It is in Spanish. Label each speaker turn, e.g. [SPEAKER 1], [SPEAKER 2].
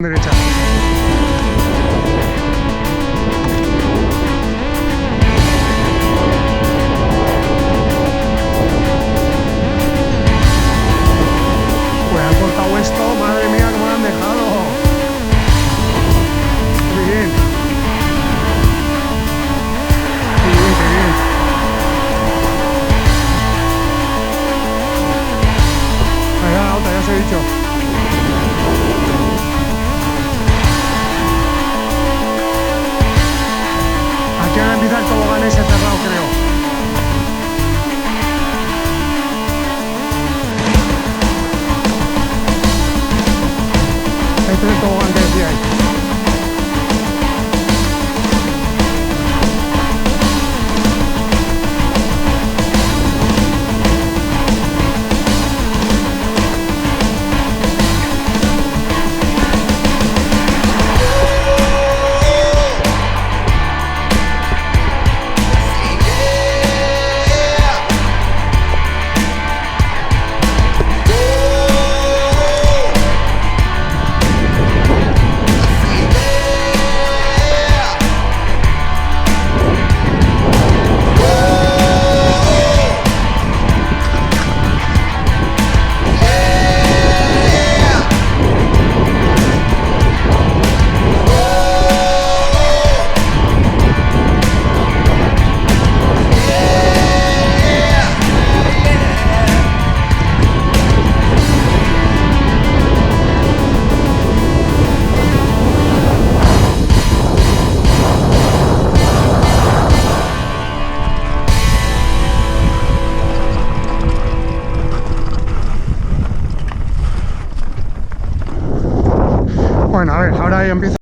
[SPEAKER 1] Derecha. Pues han cortado esto, madre mía, cómo lo han dejado. Muy bien. Muy bien, qué bien. Allá la otra, ya os he dicho. Aquí van a empezar el tobogán ese cerrado, creo. Este es el tobogán que decía ahí. Bueno, a ver, ahora ya empieza.